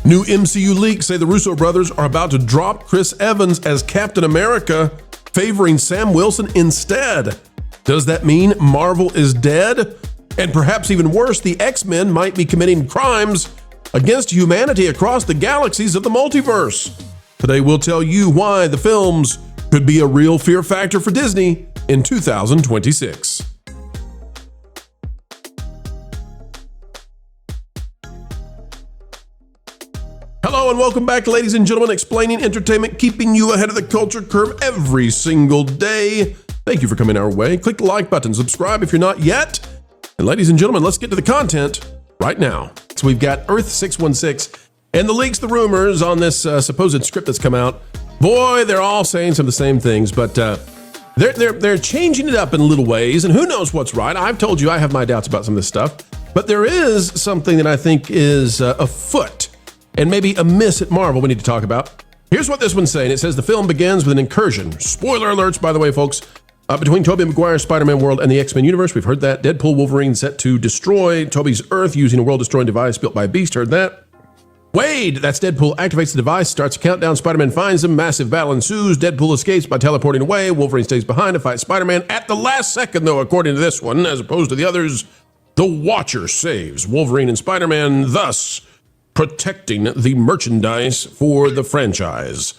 New MCU leaks say the Russo brothers are about to drop Chris Evans as Captain America, favoring Sam Wilson instead. Does that mean Marvel is dead? And perhaps even worse, the X-Men might be committing crimes against humanity across the galaxies of the multiverse. Today we'll tell you why the films could be a real fear factor for Disney in 2026. Hello and welcome back, ladies and gentlemen, explaining entertainment, keeping you ahead of the culture curve every single day. Thank you for coming our way. Click the like button, subscribe if you're not yet. And ladies and gentlemen, let's get to the content right now. So we've got Earth 616 and the leaks, the rumors on this supposed script that's come out. Boy, they're all saying some of the same things, but they're changing it up in little ways, and who knows what's right. I've told you I have my doubts about some of this stuff, but there is something that I think is afoot and maybe a miss at Marvel we need to talk about. Here's what this one's saying. It says the film begins with an incursion. Spoiler alerts, by the way, folks. Between Tobey Maguire's Spider-Man world and the X-Men universe, we've heard that. Deadpool Wolverine set to destroy Tobey's Earth using a world-destroying device built by Beast. Heard that. Wade, that's Deadpool, activates the device, starts a countdown. Spider-Man finds him. Massive battle ensues. Deadpool escapes by teleporting away. Wolverine stays behind to fight Spider-Man. At the last second, though, according to this one, as opposed to the others, the Watcher saves Wolverine and Spider-Man, thus protecting the merchandise for the franchise.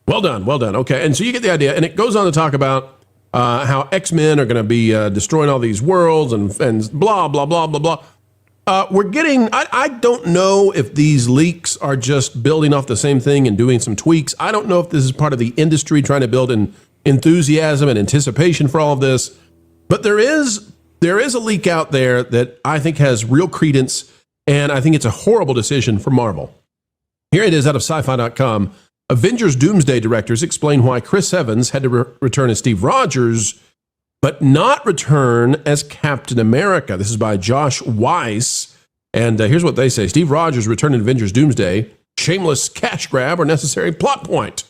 Well done, well done. Okay, and so you get the idea, and it goes on to talk about how X-Men are going to be destroying all these worlds and blah, blah, blah, blah, blah. We're getting, I don't know if these leaks are just building off the same thing and doing some tweaks. I don't know if this is part of the industry trying to build an enthusiasm and anticipation for all of this, but there is a leak out there that I think has real credence, and I think it's a horrible decision for Marvel. Here it is out of sci-fi.com. Avengers Doomsday directors explain why Chris Evans had to return as Steve Rogers, but not return as Captain America. This is by Josh Weiss. And here's what they say. Steve Rogers returned in Avengers Doomsday. Shameless cash grab or necessary plot point.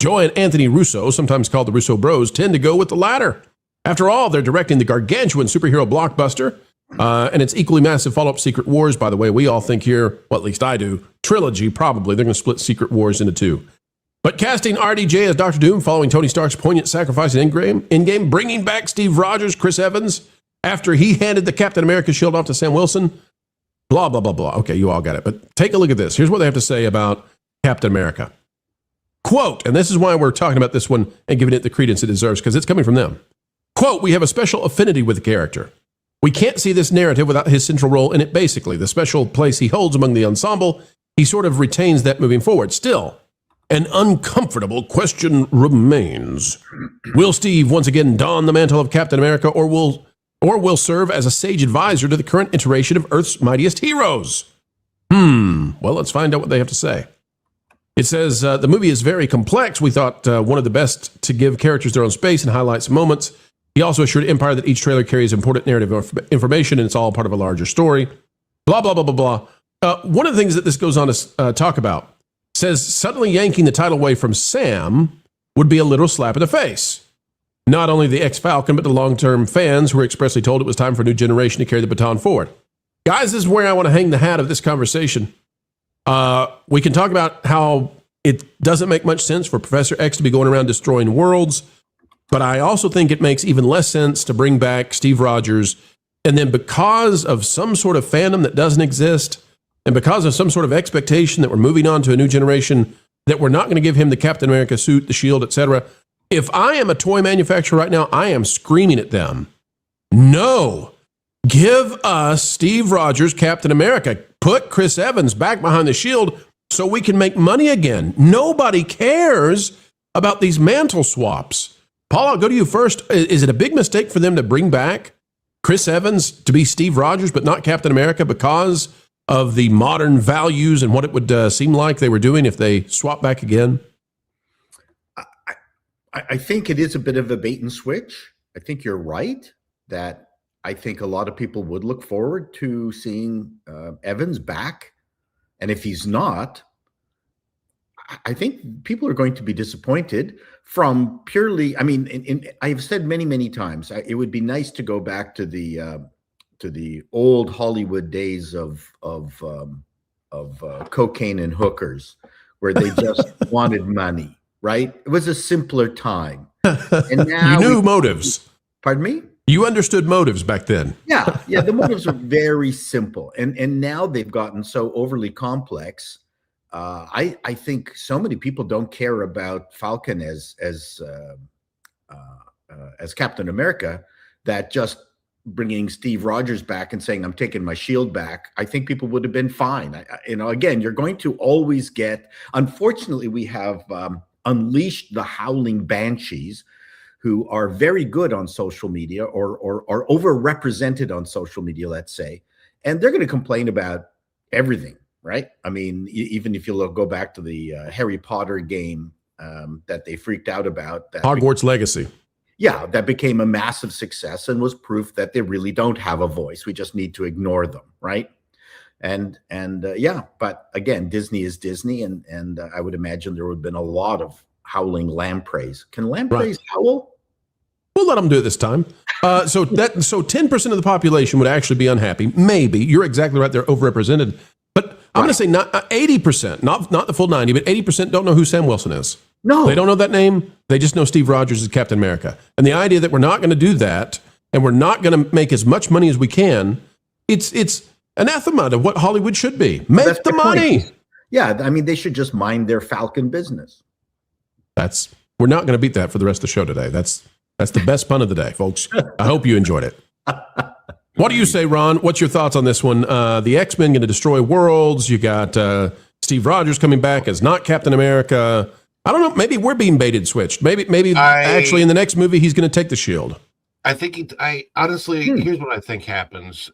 Joe and Anthony Russo, sometimes called the Russo Bros, tend to go with the latter. After all, they're directing the gargantuan superhero blockbuster and its equally massive follow-up Secret Wars. By the way, we all think here, well, at least I do, trilogy probably. They're going to split Secret Wars into two. But casting RDJ as Dr. Doom following Tony Stark's poignant sacrifice in Endgame, bringing back Steve Rogers, Chris Evans, after he handed the Captain America shield off to Sam Wilson, blah, blah, blah, blah. Okay, you all got it. But take a look at this. Here's what they have to say about Captain America. Quote, and this is why we're talking about this one and giving it the credence it deserves, because it's coming from them. Quote, we have a special affinity with the character. We can't see this narrative without his central role in it, basically. The special place he holds among the ensemble, he sort of retains that moving forward. Still, an uncomfortable question remains. Will Steve once again don the mantle of Captain America, or will serve as a sage advisor to the current iteration of Earth's mightiest heroes? Well, let's find out what they have to say. It says, the movie is very complex. We thought one of the best to give characters their own space and highlight some moments. He also assured Empire that each trailer carries important narrative information and it's all part of a larger story. Blah, blah, blah, blah, blah. One of the things that this goes on to talk about says suddenly yanking the title away from Sam would be a literal slap in the face. Not only the ex-Falcon, but the long-term fans who were expressly told it was time for a new generation to carry the baton forward. Guys, this is where I want to hang the hat of this conversation. We can talk about how it doesn't make much sense for Professor X to be going around destroying worlds, but I also think it makes even less sense to bring back Steve Rogers, and then because of some sort of fandom that doesn't exist, and because of some sort of expectation that we're moving on to a new generation, that we're not going to give him the Captain America suit, the shield, etc. If I am a toy manufacturer right now, I am screaming at them. No, give us Steve Rogers, Captain America. Put Chris Evans back behind the shield so we can make money again. Nobody cares about these mantle swaps. Paul, I'll go to you first. Is it a big mistake for them to bring back Chris Evans to be Steve Rogers, but not Captain America because of the modern values and what it would seem like they were doing if they swap back again? I think it is a bit of a bait and switch. I think you're right that I think a lot of people would look forward to seeing Evans back. And if he's not, I think people are going to be disappointed from purely, I mean, I've said many, many times, it would be nice to go back to the old Hollywood days of cocaine and hookers, where they just wanted money, right? It was a simpler time. And now you knew motives. Pardon me? You understood motives back then. Yeah, the motives are very simple, and now they've gotten so overly complex. I think so many people don't care about Falcon as Captain America that just bringing Steve Rogers back and saying I'm taking my shield back, I think people would have been fine. Again, you're going to always get. Unfortunately, we have unleashed the howling banshees, who are very good on social media or overrepresented on social media, let's say, and they're going to complain about everything, right? I mean, even if you go back to the Harry Potter game that they freaked out about. Hogwarts Legacy. Yeah, that became a massive success and was proof that they really don't have a voice. We just need to ignore them, right? And but again, Disney is Disney, and I would imagine there would have been a lot of howling lampreys. Can lampreys howl? We'll let them do it this time. So 10% of the population would actually be unhappy. Maybe. You're exactly right. They're overrepresented. But I'm going to say not 80%, not the full 90, but 80% don't know who Sam Wilson is. No. They don't know that name. They just know Steve Rogers is Captain America. And the idea that we're not going to do that and we're not going to make as much money as we can, it's anathema to what Hollywood should be. Make the money. Point. Yeah, I mean, they should just mind their Falcon business. We're not going to beat that for the rest of the show today. That's the best pun of the day, folks. I hope you enjoyed it. What do you say, Ron? What's your thoughts on this one? The X-Men going to destroy worlds. You got Steve Rogers coming back as not Captain America. I don't know. Maybe we're being baited and switched. Maybe actually in the next movie he's going to take the shield. I think honestly, here's what I think happens.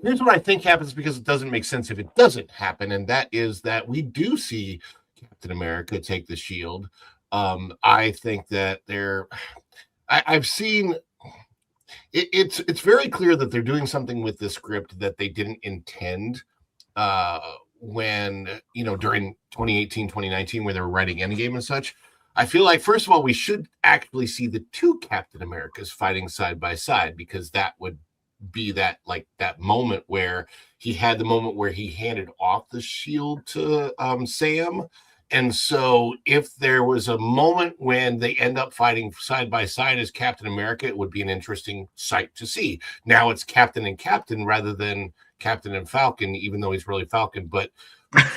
Here's what I think happens because it doesn't make sense if it doesn't happen, and that is that we do see Captain America take the shield. I think that I've seen it's very clear that they're doing something with this script that they didn't intend when during 2018 2019 where they were writing Endgame and such. I feel like, first of all, we should actually see the two Captain Americas fighting side by side, because that would be that moment where he had the moment where he handed off the shield to Sam. And so if there was a moment when they end up fighting side by side as Captain America, it would be an interesting sight to see. Now it's Captain and Captain rather than Captain and Falcon, even though he's really Falcon, but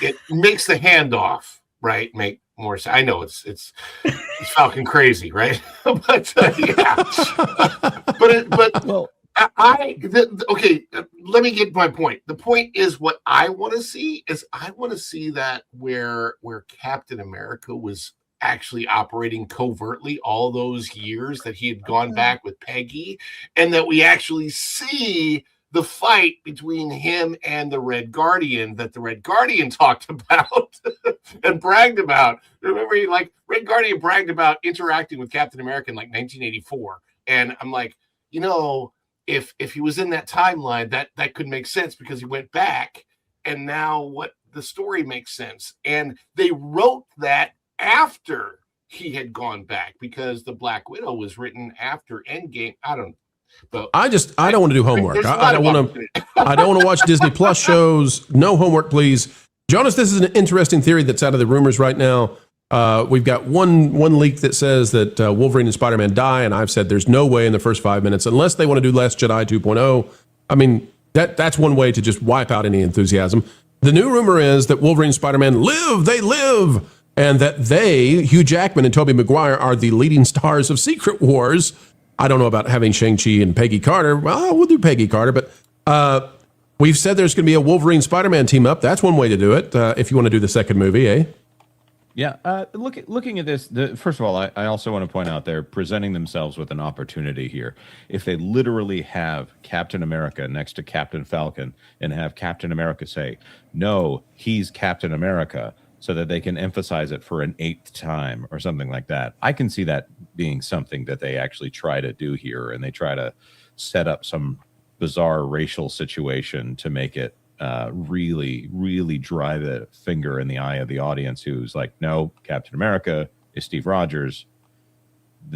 it makes the handoff, right, make more sense. I know it's Falcon crazy, right? But well, okay, let me get my point. The point is, what I want to see is that where Captain America was actually operating covertly all those years that he had gone back with Peggy, and that we actually see the fight between him and the Red Guardian that the Red Guardian talked about and bragged about. Remember, Red Guardian bragged about interacting with Captain America in 1984. And I'm like, if he was in that timeline, that could make sense because he went back, and now what the story makes sense. And they wrote that after he had gone back because the Black Widow was written after Endgame. I don't know. But I don't want to do homework. I don't want to watch Disney Plus shows. No homework, please. Jonas, this is an interesting theory that's out of the rumors right now. We've got one leak that says that Wolverine and Spider-Man die, and I've said there's no way in the first 5 minutes, unless they want to do Last Jedi 2.0. I mean, that's one way to just wipe out any enthusiasm. The new rumor is that Wolverine and Spider-Man live, and that Hugh Jackman and Tobey Maguire, are the leading stars of Secret Wars. I don't know about having Shang-Chi and Peggy Carter. Well, we'll do Peggy Carter, but we've said there's going to be a Wolverine Spider-Man team up. That's one way to do it if you want to do the second movie, eh? Yeah, looking at this, first of all, I also want to point out they're presenting themselves with an opportunity here. If they literally have Captain America next to Captain Falcon and have Captain America say, no, he's Captain America, so that they can emphasize it for an 8th time or something like that, I can see that being something that they actually try to do here, and they try to set up some bizarre racial situation to make it really, really drive a finger in the eye of the audience who's like, no, Captain America is Steve Rogers.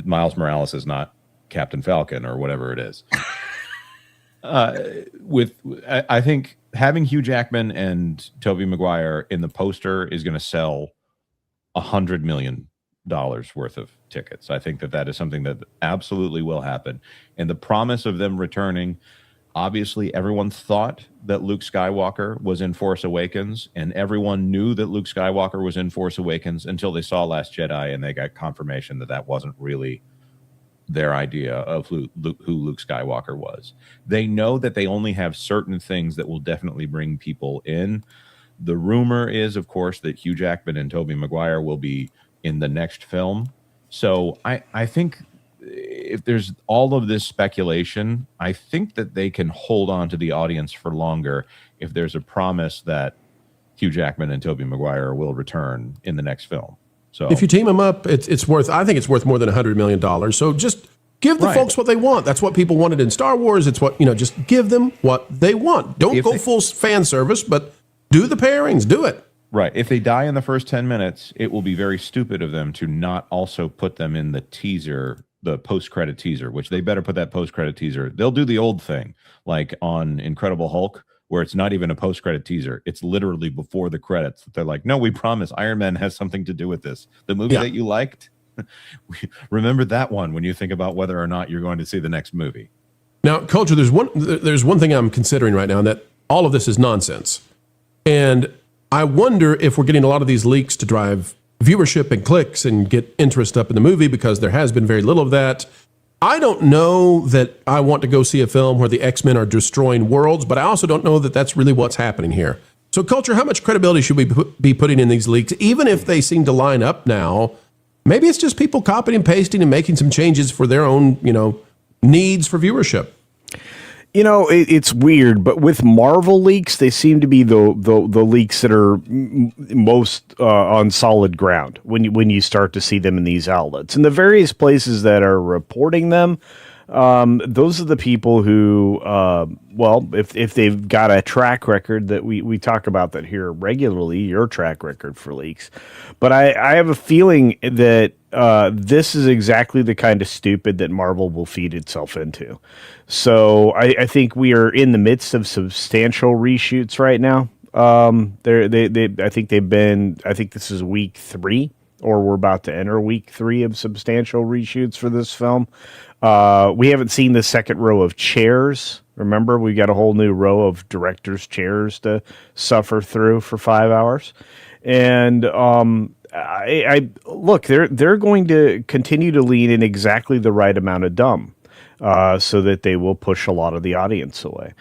Miles Morales is not Captain Falcon or whatever it is. I think having Hugh Jackman and Tobey Maguire in the poster is going to sell $100 million worth of tickets. I think that is something that absolutely will happen. And the promise of them returning, obviously everyone thought that Luke Skywalker was in Force Awakens, and everyone knew that Luke Skywalker was in Force Awakens until they saw Last Jedi, and they got confirmation that wasn't really their idea of who Luke Skywalker was. They know that they only have certain things that will definitely bring people in. The rumor is, of course, that Hugh Jackman and Tobey Maguire will be in the next film. So I think if there's all of this speculation, I think that they can hold on to the audience for longer if there's a promise that Hugh Jackman and Tobey Maguire will return in the next film. So if you team them up, it's worth. I think it's worth more than $100 million. So just give the folks what they want. That's what people wanted in Star Wars. It's what just give them what they want. Don't go full fan service, but do the pairings. Do it. Right. If they die in the first 10 minutes, it will be very stupid of them to not also put them in the teaser, the post-credit teaser, which they better put that post-credit teaser. They'll do the old thing, like on Incredible Hulk, where it's not even a post-credit teaser. It's literally before the credits. They're like, no, we promise Iron Man has something to do with this. The movie that you liked, remember that one when you think about whether or not you're going to see the next movie. Now, Culture, there's one thing I'm considering right now, and that all of this is nonsense. And I wonder if we're getting a lot of these leaks to drive viewership and clicks and get interest up in the movie, because there has been very little of that. I don't know that I want to go see a film where the X-Men are destroying worlds, but I also don't know that that's really what's happening here. So, Culture, how much credibility should we be putting in these leaks, even if they seem to line up now? Maybe it's just people copying and pasting and making some changes for their own, needs for viewership. It's weird, but with Marvel leaks, they seem to be the leaks that are most on solid ground when you start to see them in these outlets. And the various places that are reporting them, those are the people who, if they've got a track record that we talk about that here regularly, your track record for leaks. But I have a feeling that this is exactly the kind of stupid that Marvel will feed itself into. So I think we are in the midst of substantial reshoots right now. I think this is week 3, or we're about to enter week 3 of substantial reshoots for this film. We haven't seen the second row of chairs. Remember, we got a whole new row of directors' chairs to suffer through for 5 hours. And I look, they're going to continue to lean in exactly the right amount of dumb, so that they will push a lot of the audience away.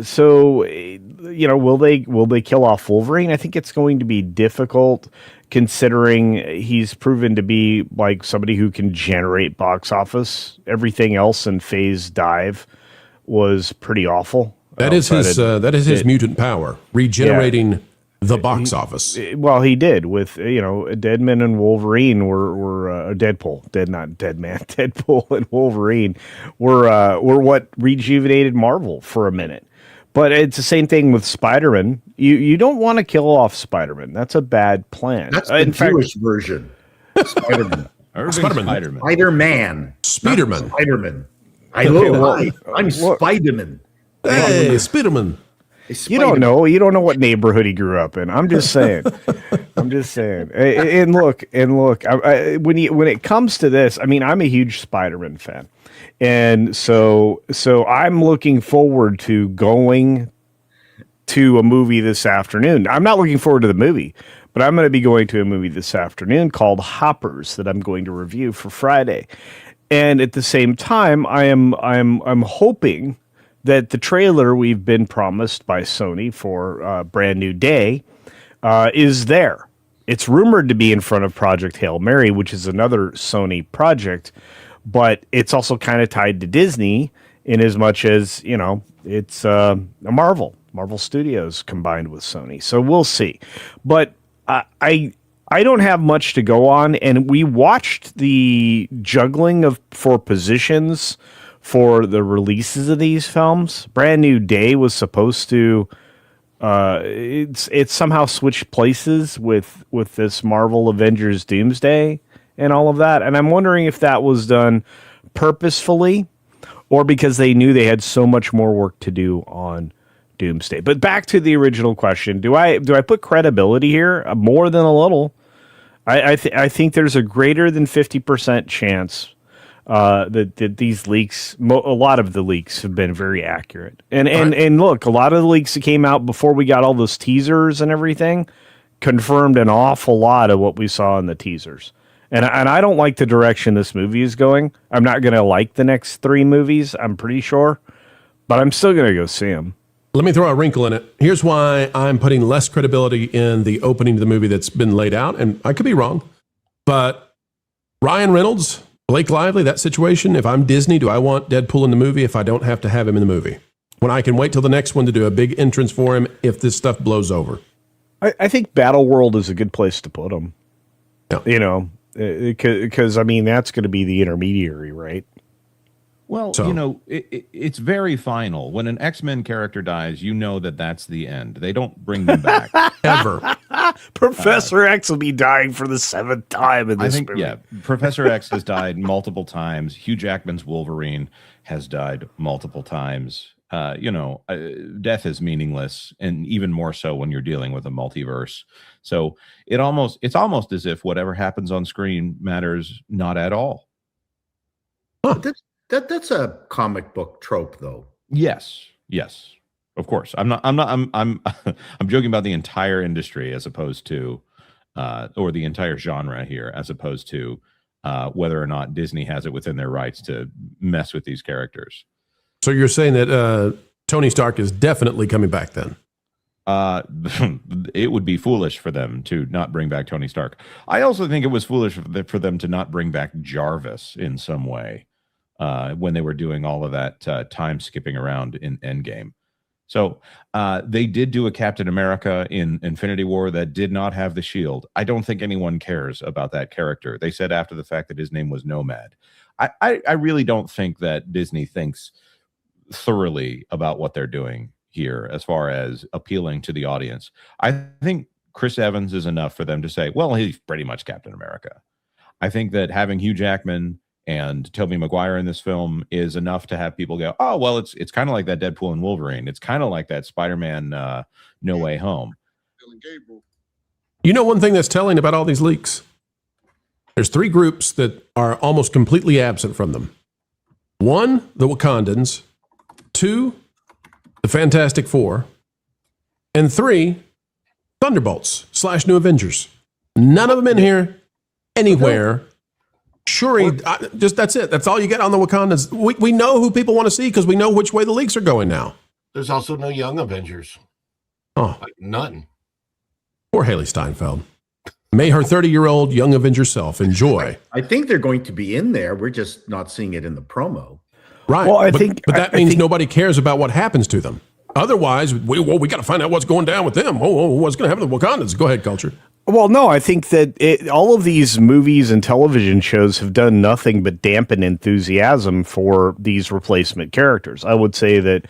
So, will they kill off Wolverine? I think it's going to be difficult, considering he's proven to be like somebody who can generate box office. Everything else in Phase Dive was pretty awful. That is his mutant power, regenerating the box office. Well, he did with Deadman and Wolverine were Deadpool and Wolverine were what rejuvenated Marvel for a minute. But it's the same thing with Spider-Man. You don't want to kill off Spider-Man. That's a bad plan. That's the Jewish version. Spider-Man. Spider-Man. Spider-Man. I'm Spider-Man. Hey, Spider-Man. You don't know what neighborhood he grew up in. I'm just saying. And look. When it comes to this, I mean, I'm a huge Spider-Man fan, and so I'm looking forward to going to a movie this afternoon. I'm not looking forward to the movie, but I'm going to be going to a movie this afternoon called Hoppers that I'm going to review for Friday. And at the same time, I'm hoping that the trailer we've been promised by Sony for Brand New Day is there. It's rumored to be in front of Project Hail Mary, which is another Sony project, but it's also kind of tied to Disney in as much as, it's a Marvel Studios combined with Sony. So we'll see. But I don't have much to go on, and we watched the juggling for positions for the releases of these films. Brand New Day was supposed to it's somehow switched places with this Marvel Avengers Doomsday and all of that. And I'm wondering if that was done purposefully or because they knew they had so much more work to do on Doomsday. But back to the original question: Do I put credibility here? More than a little. I think there's a greater than 50% chance that these leaks, a lot of the leaks, have been very accurate. And look, a lot of the leaks that came out before we got all those teasers and everything confirmed an awful lot of what we saw in the teasers. And I don't like the direction this movie is going. I'm not going to like the next 3 movies, I'm pretty sure, but I'm still going to go see them. Let me throw a wrinkle in it. Here's why I'm putting less credibility in the opening of the movie that's been laid out, and I could be wrong, but Ryan Reynolds, Blake Lively, that situation, if I'm Disney, do I want Deadpool in the movie if I don't have to have him in the movie? When I can wait till the next one to do a big entrance for him if this stuff blows over? I think Battleworld is a good place to put him. Yeah. You know, because, I mean, that's going to be the intermediary, right? Well, So- you know, it's very final. When an X-Men character dies, you know that that's the end. They don't bring them back. Ever. Professor X will be dying for the 7th time in this movie. Yeah, Professor X has died multiple times. Hugh Jackman's Wolverine has died multiple times. Death is meaningless, and even more so when you're dealing with a multiverse. So it's almost as if whatever happens on screen matters not at all. That's a comic book trope, though. Yes, of course. I'm joking about the entire industry as opposed to, or the entire genre here, as opposed to whether or not Disney has it within their rights to mess with these characters. So you're saying that Tony Stark is definitely coming back then? It would be foolish for them to not bring back Tony Stark. I also think it was foolish for them to not bring back Jarvis in some way when they were doing all of that time skipping around in Endgame. So they did do a Captain America in Infinity War that did not have the shield. I don't think anyone cares about that character. They said after the fact that his name was Nomad. I really don't think that Disney thinks thoroughly about what they're doing here as far as appealing to the audience. I think Chris Evans is enough for them to say, well, he's pretty much Captain America. I think that having Hugh Jackman and Tobey Maguire in this film is enough to have people go, oh, well, it's kind of like that Deadpool and Wolverine. It's kind of like that Spider-Man No Way Home. You know one thing that's telling about all these leaks? There's 3 groups that are almost completely absent from them. 1, the Wakandans. 2, the Fantastic Four. And 3, Thunderbolts / New Avengers. None of them in here anywhere. Shuri, that's it. That's all you get on the Wakandans. We know who people want to see because we know which way the leaks are going now. There's also no young Avengers. Oh, Like none. poor Haley Steinfeld. May her 30-year-old young Avenger self enjoy. I think they're going to be in there. We're just not seeing it in the promo. Right. Well, but that means nobody cares about what happens to them. Otherwise, we got to find out what's going down with them. What's going to happen to the Wakandans? Go ahead, Culture. Well, no, I think that all of these movies and television shows have done nothing but dampen enthusiasm for these replacement characters. I would say that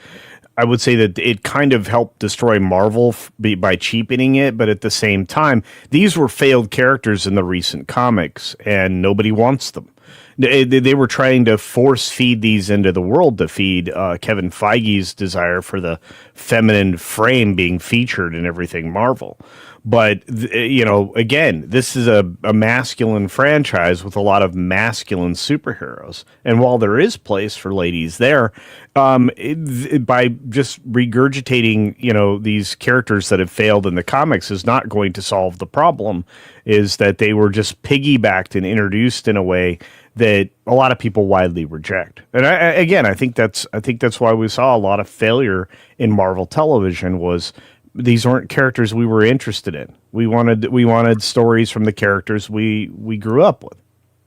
it kind of helped destroy Marvel by cheapening it, but at the same time, these were failed characters in the recent comics, and nobody wants them. They were trying to force feed these into the world to feed Kevin Feige's desire for the feminine frame being featured in everything Marvel. But, again, this is a masculine franchise with a lot of masculine superheroes. And while there is place for ladies there, by just regurgitating, these characters that have failed in the comics is not going to solve the problem, is that they were just piggybacked and introduced in a way that a lot of people widely reject. And I think that's why we saw a lot of failure in Marvel television was these weren't characters we were interested in. We wanted stories from the characters we grew up with.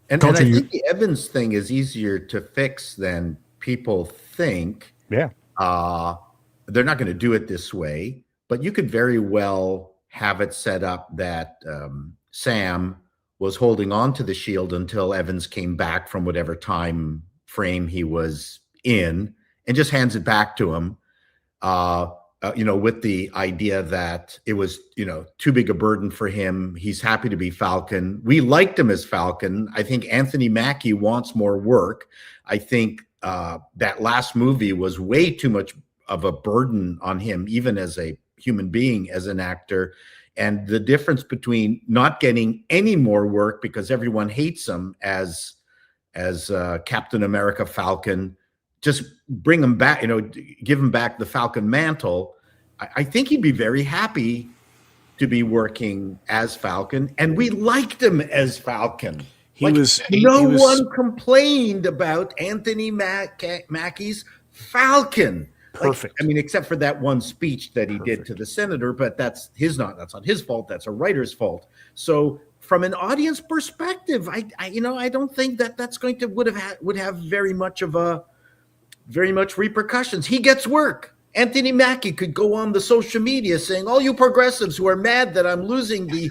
And I think the Evans thing is easier to fix than people think. Yeah. They're not going to do it this way, but you could very well have it set up that Sam was holding on to the shield until Evans came back from whatever time frame he was in and just hands it back to him. With the idea that it was, too big a burden for him. He's happy to be Falcon. We liked him as Falcon. I think Anthony Mackie wants more work. I think that last movie was way too much a burden on him, even as a human being, as an actor. And the difference between not getting any more work because everyone hates him as Captain America Falcon, just bring him back, give him back the Falcon mantle. I think he'd be very happy to be working as Falcon, and we liked him as Falcon. No one complained about Anthony Mackie's Falcon. Perfect. Except for that one speech that he did to the senator, but that's not his fault. That's a writer's fault. So from an audience perspective, I don't think that's going to would have very much repercussions. He gets work. Anthony Mackie could go on the social media saying, all you progressives who are mad that I'm losing the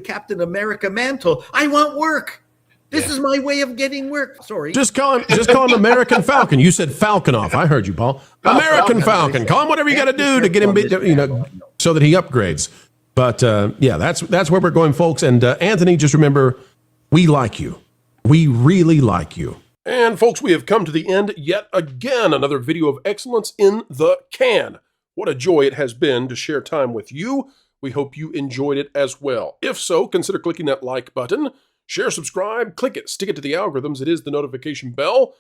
Captain America mantle, I want work. This is my way of getting work. Sorry. Just call him American Falcon. You said Falcon off. I heard you, Paul. American Falcon. Call him whatever you got to do to get him, so that he upgrades. But that's where we're going, folks. And Anthony, just remember, we like you. We really like you. And folks, we have come to the end yet again. Another video of excellence in the can. What a joy it has been to share time with you. We hope you enjoyed it as well. If so, consider clicking that like button. Share, subscribe, click it, stick it to the algorithms. It is the notification bell.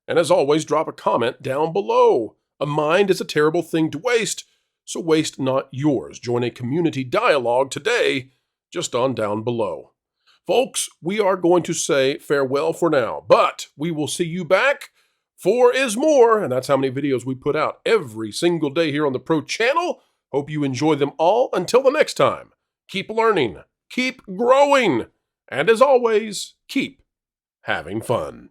And as always, drop a comment down below. A mind is a terrible thing to waste, so waste not yours. Join a community dialogue today, just on down below. Folks, we are going to say farewell for now, but we will see you back for is more, and that's how many videos we put out every single day here on the Pro Channel. Hope you enjoy them all. Until the next time, keep learning, keep growing, and as always, keep having fun.